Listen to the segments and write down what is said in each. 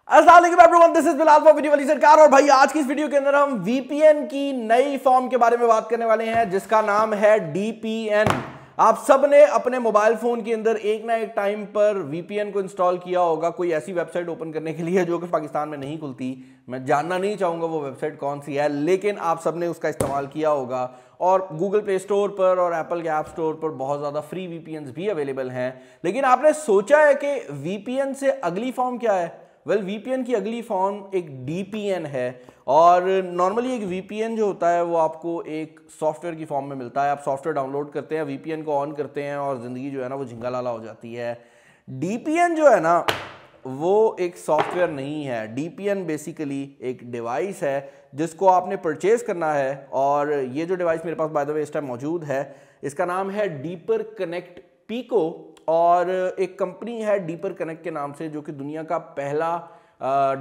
अस्सलाम वालेकुम everyone, this is Bilal for video वाली सरकार। और भाई आज की इस वीडियो के अंदर हम वीपीएन की नई फॉर्म के बारे में बात करने वाले हैं जिसका नाम है डीपीएन। आप सब ने अपने मोबाइल फोन के अंदर एक ना एक टाइम पर वीपीएन को इंस्टॉल किया होगा कोई ऐसी वेबसाइट ओपन करने के लिए जो कि पाकिस्तान में नहीं खुलती। मैं जानना नहीं चाहूंगा वो वेबसाइट कौन सी है, लेकिन आप सब ने उसका इस्तेमाल किया होगा। और गूगल प्ले स्टोर पर और एप्पल के ऐप स्टोर पर बहुत ज़्यादा फ्री वीपीएन भी अवेलेबल हैं। लेकिन आपने सोचा है कि वीपीएन से अगली फॉर्म क्या है? वीपीएन की अगली फॉर्म एक डीपीएन है। और नॉर्मली एक वीपीएन जो होता है वो आपको एक सॉफ्टवेयर की फॉर्म में मिलता है। आप सॉफ्टवेयर डाउनलोड करते हैं, वीपीएन को ऑन करते हैं और ज़िंदगी जो है ना वो झिंगा लाला हो जाती है। डीपीएन जो है ना वो एक सॉफ्टवेयर नहीं है। डीपीएन बेसिकली एक डिवाइस है जिसको आपने परचेज करना है। और ये जो डिवाइस मेरे पास बाय द वे इस टाइम मौजूद है, इसका नाम है डीपर कनेक्ट पीको। और एक कंपनी है डीपर कनेक्ट के नाम से जो कि दुनिया का पहला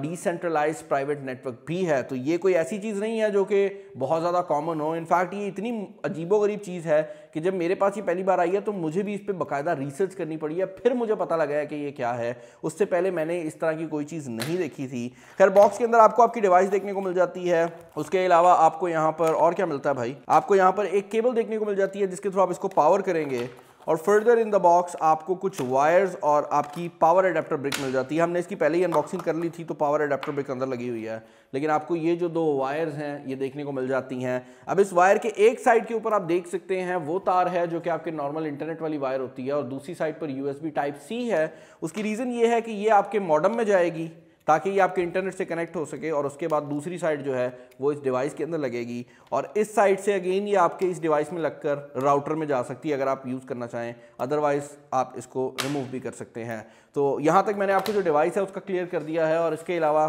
डिसेंट्रलाइज प्राइवेट नेटवर्क भी है। तो ये कोई ऐसी चीज़ नहीं है जो कि बहुत ज़्यादा कॉमन हो। इनफैक्ट ये इतनी अजीबोगरीब चीज़ है कि जब मेरे पास ये पहली बार आई है तो मुझे भी इस पर बाकायदा रिसर्च करनी पड़ी है, फिर मुझे पता लगा है कि ये क्या है। उससे पहले मैंने इस तरह की कोई चीज़ नहीं देखी थी। खैर, बॉक्स के अंदर आपको आपकी डिवाइस देखने को मिल जाती है। उसके अलावा आपको यहाँ पर और क्या मिलता है भाई? आपको यहाँ पर एक केबल देखने को मिल जाती है जिसके थ्रू आप इसको पावर करेंगे। और फर्दर इन द बॉक्स आपको कुछ वायर्स और आपकी पावर अडेप्टर ब्रिक मिल जाती है। हमने इसकी पहले ही अनबॉक्सिंग कर ली थी तो पावर अडेप्टर ब्रिक अंदर लगी हुई है, लेकिन आपको ये जो दो वायर्स हैं ये देखने को मिल जाती हैं। अब इस वायर के एक साइड के ऊपर आप देख सकते हैं वो तार है जो कि आपके नॉर्मल इंटरनेट वाली वायर होती है, और दूसरी साइड पर यूएसबी टाइप सी है। उसकी रीज़न ये है कि ये आपके मॉडेम में जाएगी ताकि ये आपके इंटरनेट से कनेक्ट हो सके, और उसके बाद दूसरी साइड जो है वो इस डिवाइस के अंदर लगेगी। और इस साइड से अगेन ये आपके इस डिवाइस में लगकर राउटर में जा सकती है अगर आप यूज़ करना चाहें, अदरवाइज आप इसको रिमूव भी कर सकते हैं। तो यहाँ तक मैंने आपको जो डिवाइस है उसका क्लियर कर दिया है। और इसके अलावा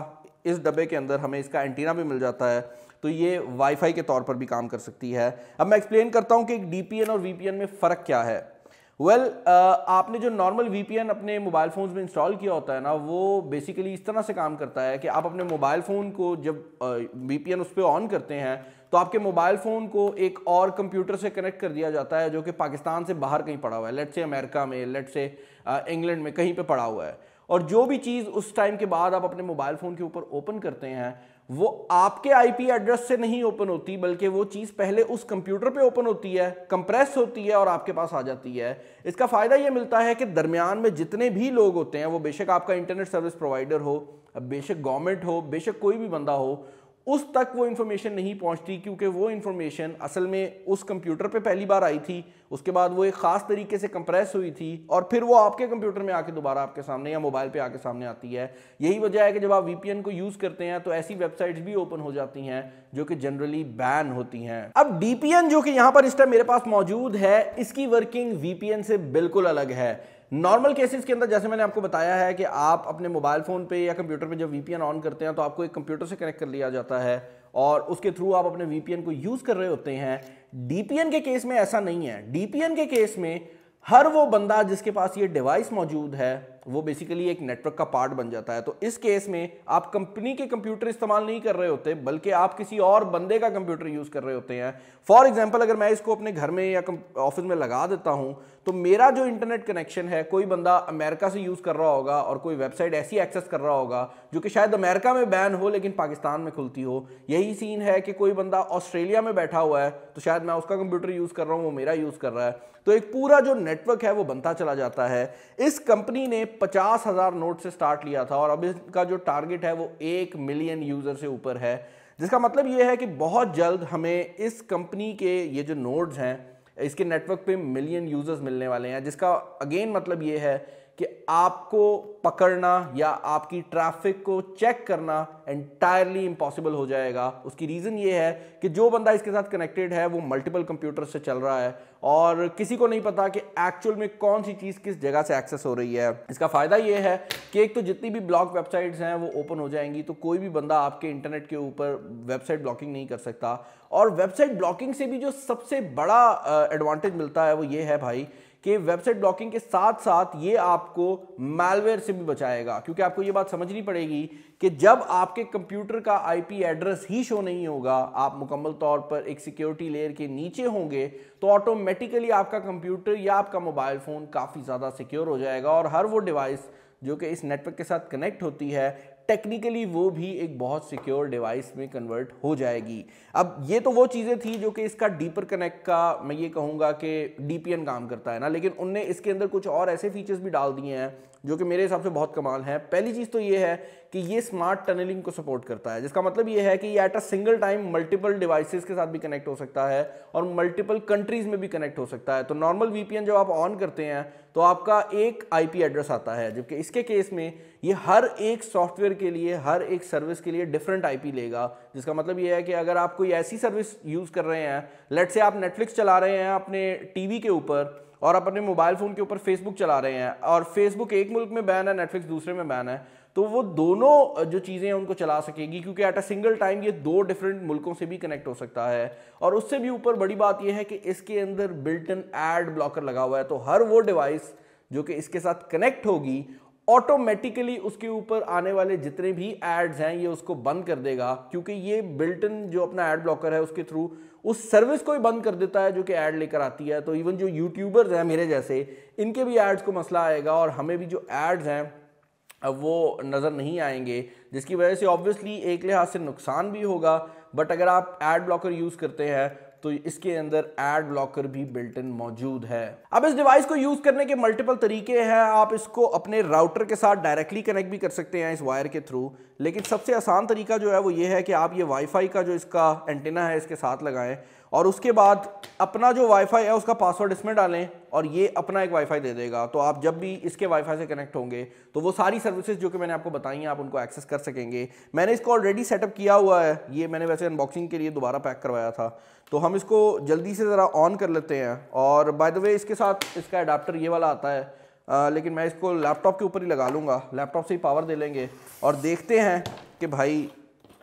इस डब्बे के अंदर हमें इसका एंटीना भी मिल जाता है, तो ये वाईफाई के तौर पर भी काम कर सकती है। अब मैं एक्सप्लेन करता हूँ कि एक डीपीएन और वीपीएन में फ़र्क क्या है। आपने जो नॉर्मल वीपीएन अपने मोबाइल फ़ोन्स में इंस्टॉल किया होता है ना, वो बेसिकली इस तरह से काम करता है कि आप अपने मोबाइल फ़ोन को जब वीपीएन उस पर ऑन करते हैं तो आपके मोबाइल फ़ोन को एक और कंप्यूटर से कनेक्ट कर दिया जाता है जो कि पाकिस्तान से बाहर कहीं पड़ा हुआ है। लेट्स से अमेरिका में, लेट्स से इंग्लैंड में कहीं पे पड़ा हुआ है। और जो भी चीज़ उस टाइम के बाद आप अपने मोबाइल फ़ोन के ऊपर ओपन करते हैं वो आपके आईपी एड्रेस से नहीं ओपन होती, बल्कि वो चीज़ पहले उस कंप्यूटर पे ओपन होती है, कंप्रेस होती है और आपके पास आ जाती है। इसका फ़ायदा ये मिलता है कि दरमियान में जितने भी लोग होते हैं, वो बेशक आपका इंटरनेट सर्विस प्रोवाइडर हो, बेशक गवर्नमेंट हो, बेशक कोई भी बंदा हो, उस तक वो इन्फॉर्मेशन नहीं पहुंचती, क्योंकि वो इन्फॉर्मेशन असल में उस कंप्यूटर पे पहली बार आई थी, उसके बाद वो एक ख़ास तरीके से कंप्रेस हुई थी और फिर वो आपके कंप्यूटर में आके दोबारा आपके सामने या मोबाइल पे आके सामने आती है। यही वजह है कि जब आप वीपीएन को यूज़ करते हैं तो ऐसी वेबसाइट्स भी ओपन हो जाती हैं जो कि जनरली बैन होती हैं। अब डीपीएन जो कि यहाँ पर इस टाइम मेरे पास मौजूद है, इसकी वर्किंग वीपीएन से बिल्कुल अलग है। नॉर्मल केसेस के अंदर जैसे मैंने आपको बताया है कि आप अपने मोबाइल फ़ोन पे या कंप्यूटर पे जब वीपीएन ऑन करते हैं तो आपको एक कंप्यूटर से कनेक्ट कर लिया जाता है और उसके थ्रू आप अपने वीपीएन को यूज़ कर रहे होते हैं। डीपीएन के केस में ऐसा नहीं है। डीपीएन के केस में हर वो बंदा जिसके पास ये डिवाइस मौजूद है वो बेसिकली एक नेटवर्क का पार्ट बन जाता है। तो इस केस में आप कंपनी के कंप्यूटर इस्तेमाल नहीं कर रहे होते, बल्कि आप किसी और बंदे का कंप्यूटर यूज़ कर रहे होते हैं। फॉर एग्जांपल, अगर मैं इसको अपने घर में या ऑफिस में लगा देता हूं तो मेरा जो इंटरनेट कनेक्शन है, कोई बंदा अमेरिका से यूज़ कर रहा होगा और कोई वेबसाइट ऐसी एक्सेस कर रहा होगा जो कि शायद अमेरिका में बैन हो लेकिन पाकिस्तान में खुलती हो। यही सीन है कि कोई बंदा ऑस्ट्रेलिया में बैठा हुआ है तो शायद मैं उसका कंप्यूटर यूज़ कर रहा हूँ, वो मेरा यूज़ कर रहा है। तो एक पूरा जो नेटवर्क है वो बनता चला जाता है। इस कंपनी ने 50,000 नोड से स्टार्ट लिया था और अब इसका जो टारगेट है वो 1 मिलियन यूज़र से ऊपर है, जिसका मतलब ये है कि बहुत जल्द हमें इस कंपनी के ये जो नोड्स हैं इसके नेटवर्क पे मिलियन यूज़र्स मिलने वाले हैं, जिसका अगेन मतलब ये है कि आपको पकड़ना या आपकी ट्रैफिक को चेक करना एंटायरली इम्पॉसिबल हो जाएगा। उसकी रीज़न ये है कि जो बंदा इसके साथ कनेक्टेड है वो मल्टीपल कंप्यूटर से चल रहा है और किसी को नहीं पता कि एक्चुअल में कौन सी चीज़ किस जगह से एक्सेस हो रही है। इसका फ़ायदा ये है कि एक तो जितनी भी ब्लॉक वेबसाइट्स हैं वो ओपन हो जाएंगी, तो कोई भी बंदा आपके इंटरनेट के ऊपर वेबसाइट ब्लॉकिंग नहीं कर सकता। और वेबसाइट ब्लॉकिंग से भी जो सबसे बड़ा एडवांटेज मिलता है वो ये है भाई कि वेबसाइट ब्लॉकिंग के साथ साथ ये आपको मैलवेयर से भी बचाएगा, क्योंकि आपको ये बात समझनी पड़ेगी कि जब आपके कंप्यूटर का आईपी एड्रेस ही शो नहीं होगा, आप मुकम्मल तौर पर एक सिक्योरिटी लेयर के नीचे होंगे, तो ऑटोमेटिकली आपका कंप्यूटर या आपका मोबाइल फ़ोन काफ़ी ज़्यादा सिक्योर हो जाएगा और हर वो डिवाइस जो कि इस नेटवर्क के साथ कनेक्ट होती है टेक्निकली वो भी एक बहुत सिक्योर डिवाइस में कन्वर्ट हो जाएगी। अब ये तो वो चीज़ें थी जो कि इसका डीपर कनेक्ट का मैं ये कहूँगा कि डीपीएन काम करता है ना, लेकिन उनने इसके अंदर कुछ और ऐसे फीचर्स भी डाल दिए हैं जो कि मेरे हिसाब से बहुत कमाल है। पहली चीज़ तो ये है कि ये स्मार्ट टनलिंग को सपोर्ट करता है, जिसका मतलब ये है कि ये at a single time multiple devices के साथ भी कनेक्ट हो सकता है और मल्टीपल कंट्रीज में भी कनेक्ट हो सकता है। तो नॉर्मल वीपीएन जब आप ऑन करते हैं तो आपका एक आईपी एड्रेस आता है, जबकि इसके केस में ये हर एक सॉफ्टवेयर के लिए, हर एक सर्विस के लिए डिफरेंट आईपी लेगा। जिसका मतलब ये है कि अगर आप कोई ऐसी सर्विस यूज़ कर रहे हैं, लेट्स से आप नेटफ्लिक्स चला रहे हैं अपने टीवी के ऊपर और आप अपने मोबाइल फ़ोन के ऊपर फेसबुक चला रहे हैं और फेसबुक एक मुल्क में बैन है, नेटफ्लिक्स दूसरे में बैन है, तो वो दोनों जो चीज़ें हैं उनको चला सकेगी, क्योंकि एट अ सिंगल टाइम ये 2 डिफरेंट मुल्कों से भी कनेक्ट हो सकता है। और उससे भी ऊपर बड़ी बात ये है कि इसके अंदर बिल्ट इन एड ब्लॉकर लगा हुआ है, तो हर वो डिवाइस जो कि इसके साथ कनेक्ट होगी ऑटोमेटिकली उसके ऊपर आने वाले जितने भी एड्स हैं ये उसको बंद कर देगा, क्योंकि ये बिल्ट इन जो अपना एड ब्लॉकर है उसके थ्रू उस सर्विस को ही बंद कर देता है जो कि ऐड लेकर आती है। तो इवन जो यूट्यूबर्स हैं मेरे जैसे, इनके भी एड्स को मसला आएगा और हमें भी जो एड्स हैं अब वो नज़र नहीं आएंगे, जिसकी वजह से ऑब्वियसली एक लिहाज से नुकसान भी होगा। बट अगर आप एड ब्लॉकर यूज़ करते हैं तो इसके अंदर एड ब्लॉकर भी बिल्ट इन मौजूद है। अब इस डिवाइस को यूज़ करने के मल्टीपल तरीके हैं। आप इसको अपने राउटर के साथ डायरेक्टली कनेक्ट भी कर सकते हैं इस वायर के थ्रू, लेकिन सबसे आसान तरीका जो है वो ये है कि आप ये वाईफाई का जो इसका एंटीना है इसके साथ लगाएं और उसके बाद अपना जो वाईफाई है उसका पासवर्ड इसमें डालें और ये अपना एक वाईफाई दे देगा। तो आप जब भी इसके वाईफाई से कनेक्ट होंगे तो वो सारी सर्विसेज जो कि मैंने आपको बताई हैं आप उनको एक्सेस कर सकेंगे। मैंने इसको ऑलरेडी सेटअप किया हुआ है, ये मैंने वैसे अनबॉक्सिंग के लिए दोबारा पैक करवाया था। तो हम इसको जल्दी से ज़रा ऑन कर लेते हैं। और बाय द वे इसके साथ इसका अडाप्टर ये वाला आता है, लेकिन मैं इसको लैपटॉप के ऊपर ही लगा लूँगा, लैपटॉप से ही पावर दे लेंगे और देखते हैं कि भाई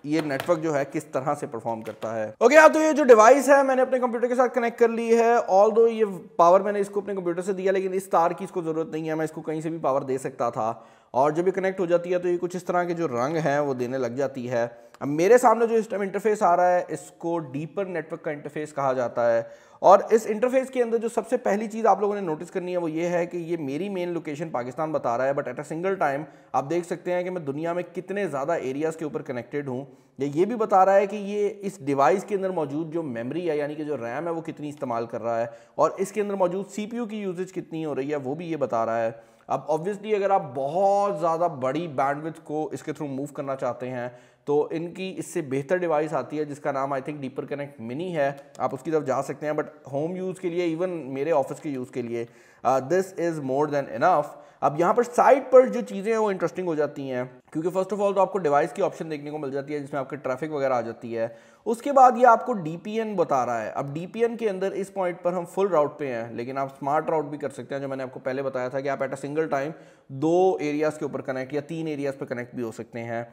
ये नेटवर्क जो है किस तरह से परफॉर्म करता है। ओके यार, तो ये जो डिवाइस है मैंने अपने कंप्यूटर के साथ कनेक्ट कर ली है। ऑल दो ये पावर मैंने इसको अपने कंप्यूटर से दिया, लेकिन इस तार की इसको ज़रूरत नहीं है, मैं इसको कहीं से भी पावर दे सकता था। और जब ये कनेक्ट हो जाती है तो ये कुछ इस तरह के जो रंग हैं वो देने लग जाती है। अब मेरे सामने जो इस टाइम इंटरफेस आ रहा है इसको डीपर नेटवर्क का इंटरफेस कहा जाता है। और इस इंटरफेस के अंदर जो सबसे पहली चीज़ आप लोगों ने नोटिस करनी है वो ये है कि ये मेरी मेन लोकेशन पाकिस्तान बता रहा है, but at a single time आप देख सकते हैं कि मैं दुनिया में कितने ज़्यादा एरियाज़ के ऊपर कनेक्टेड हूँ। ये भी बता रहा है कि ये इस डिवाइस के अंदर मौजूद जो मेमोरी है यानी कि जो रैम है वो कितनी इस्तेमाल कर रहा है और इसके अंदर मौजूद CPU की यूजेज कितनी हो रही है वो भी ये बता रहा है। अब ऑब्वियसली अगर आप बहुत ज़्यादा बड़ी बैंडविड्थ को इसके थ्रू मूव करना चाहते हैं तो इनकी इससे बेहतर डिवाइस आती है जिसका नाम I think deeper connect mini है, आप उसकी तरफ जा सकते हैं। बट होम यूज़ के लिए, इवन मेरे ऑफिस के यूज़ के लिए this is more than enough. अब यहाँ पर साइड पर जो चीज़ें हैं वो इंटरेस्टिंग हो जाती हैं, क्योंकि फर्स्ट ऑफ ऑल तो आपको डिवाइस की ऑप्शन देखने को मिल जाती है जिसमें आपके ट्रैफिक वगैरह आ जाती है। उसके बाद ये आपको DPN बता रहा है। अब DPN के अंदर इस पॉइंट पर हम फुल राउट पे हैं, लेकिन आप स्मार्ट राउट भी कर सकते हैं, जो मैंने आपको पहले बताया था कि आप at a single time 2 areas के ऊपर कनेक्ट या 3 एरियाज़ पर कनेक्ट भी हो सकते हैं।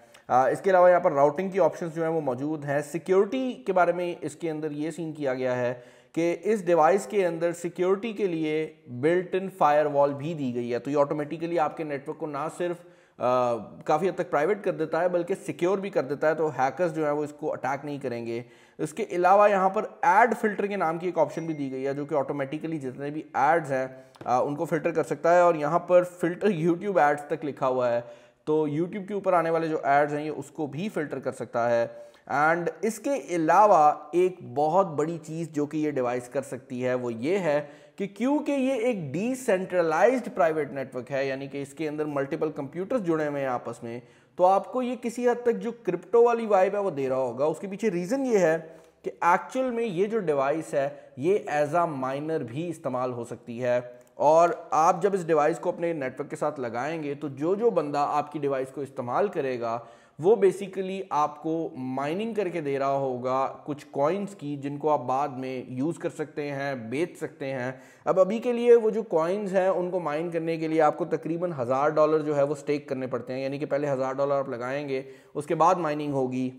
इसके अलावा यहाँ पर राउटिंग की ऑप्शंस जो हैं वो मौजूद हैं। सिक्योरिटी के बारे में इसके अंदर ये सीन किया गया है कि इस डिवाइस के अंदर सिक्योरिटी के लिए बिल्ट इन फायरवॉल भी दी गई है। तो ये ऑटोमेटिकली आपके नेटवर्क को ना सिर्फ काफ़ी हद तक प्राइवेट कर देता है बल्कि सिक्योर भी कर देता है, तो हैकर्स जो है वो इसको अटैक नहीं करेंगे। इसके अलावा यहाँ पर एड फिल्टर के नाम की एक ऑप्शन भी दी गई है जो कि ऑटोमेटिकली जितने भी एड्स हैं उनको फिल्टर कर सकता है। और यहाँ पर फिल्टर यूट्यूब एड्स तक लिखा हुआ है, तो यूट्यूब के ऊपर आने वाले जो एड्स हैं ये उसको भी फिल्टर कर सकता है। एंड इसके अलावा एक बहुत बड़ी चीज़ जो कि ये डिवाइस कर सकती है वो ये है कि क्योंकि ये एक डिसेंट्रलाइज्ड प्राइवेट नेटवर्क है, यानी कि इसके अंदर मल्टीपल कंप्यूटर्स जुड़े हुए हैं आपस में, तो आपको ये किसी हद तक जो क्रिप्टो वाली वाइब है वो दे रहा होगा। उसके पीछे रीज़न ये है कि एक्चुअल में ये जो डिवाइस है ये एज अ माइनर भी इस्तेमाल हो सकती है। और आप जब इस डिवाइस को अपने नेटवर्क के साथ लगाएंगे तो जो बंदा आपकी डिवाइस को इस्तेमाल करेगा वो बेसिकली आपको माइनिंग करके दे रहा होगा कुछ कॉइन्स की, जिनको आप बाद में यूज़ कर सकते हैं, बेच सकते हैं। अब अभी के लिए वो जो कॉइन्स हैं उनको माइन करने के लिए आपको तकरीबन $1000 जो है वो स्टेक करने पड़ते हैं, यानी कि पहले $1000 आप लगाएंगे उसके बाद माइनिंग होगी।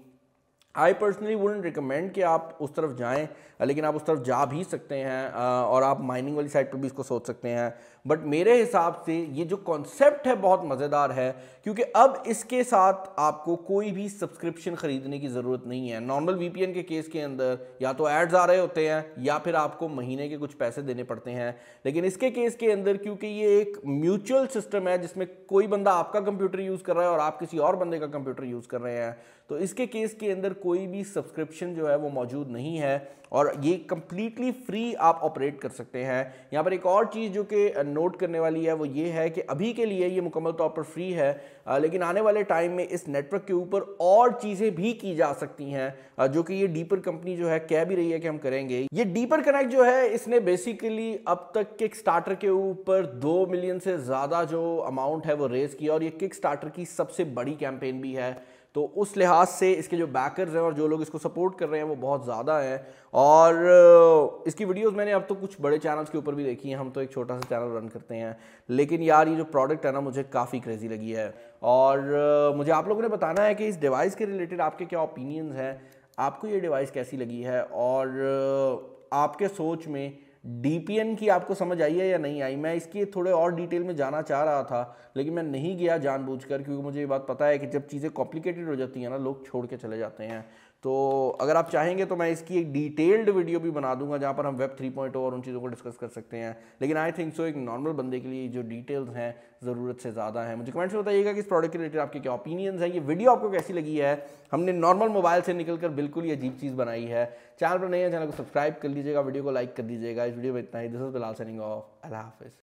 आई पर्सनली वुडंट रिकमेंड कि आप उस तरफ जाएं, लेकिन आप उस तरफ जा भी सकते हैं और आप माइनिंग वाली साइड पर भी इसको सोच सकते हैं। बट मेरे हिसाब से ये जो कॉन्सेप्ट है बहुत मज़ेदार है, क्योंकि अब इसके साथ आपको कोई भी सब्सक्रिप्शन खरीदने की ज़रूरत नहीं है। नॉर्मल वीपीएन के केस के अंदर या तो एड्स आ रहे होते हैं या फिर आपको महीने के कुछ पैसे देने पड़ते हैं, लेकिन इसके केस के अंदर क्योंकि ये एक म्यूचुअल सिस्टम है जिसमें कोई बंदा आपका कंप्यूटर यूज़ कर रहा है और आप किसी और बंदे का कंप्यूटर यूज़ कर रहे हैं, तो इसके केस के अंदर कोई भी सब्सक्रिप्शन जो है वो मौजूद नहीं है और ये कंप्लीटली फ्री आप ऑपरेट कर सकते हैं। यहाँ पर एक और चीज़ जो कि नोट करने वाली है वो ये है कि अभी के लिए ये मुकम्मल तौर पर फ्री है, लेकिन आने वाले टाइम में इस नेटवर्क के ऊपर और चीज़ें भी की जा सकती हैं, जो कि ये डीपर कंपनी जो है कह भी रही है कि हम करेंगे। ये डीपर कनेक्ट जो है इसने बेसिकली अब तक किक स्टार्टर के ऊपर 2 मिलियन से ज़्यादा जो अमाउंट है वो रेज किया और ये किक स्टार्टर की सबसे बड़ी कैंपेन भी है, तो उस लिहाज से इसके जो बैकर्स हैं और जो लोग इसको सपोर्ट कर रहे हैं वो बहुत ज़्यादा हैं। और इसकी वीडियोस मैंने अब तो कुछ बड़े चैनल्स के ऊपर भी देखी हैं, हम तो एक छोटा सा चैनल रन करते हैं, लेकिन यार ये जो प्रोडक्ट है ना मुझे काफ़ी क्रेजी लगी है। और मुझे आप लोगों ने बताना है कि इस डिवाइस के रिलेटेड आपके क्या ओपिनियंस हैं, आपको ये डिवाइस कैसी लगी है और आपके सोच में डीपीएन की आपको समझ आई है या नहीं आई। मैं इसकी थोड़े और डिटेल में जाना चाह रहा था लेकिन मैं नहीं गया जानबूझकर, क्योंकि मुझे ये बात पता है कि जब चीज़ें कॉम्प्लिकेटेड हो जाती हैं ना लोग छोड़ के चले जाते हैं। तो अगर आप चाहेंगे तो मैं इसकी एक डिटेल्ड वीडियो भी बना दूंगा जहाँ पर हम वेब 3.0 और उन चीज़ों को डिस्कस कर सकते हैं, लेकिन आई थिंक सो एक नॉर्मल बंदे के लिए जो डिटेल्स हैं ज़रूरत से ज़्यादा है। मुझे कमेंट्स में बताइएगा कि इस प्रोडक्ट के रिलेटेड आपके क्या ओपिनियंस हैं, ये वीडियो आपको कैसी लगी है। हमने नॉर्मल मोबाइल से निकलकर बिल्कुल ये अजीब चीज़ बनाई है। चैनल पर नहीं है, चैनल को सब्सक्राइब कर लीजिएगा, वीडियो को लाइक कर दीजिएगा। इस वीडियो में इतना ही। This is Bilal signing off. अल्लाह हाफिज़।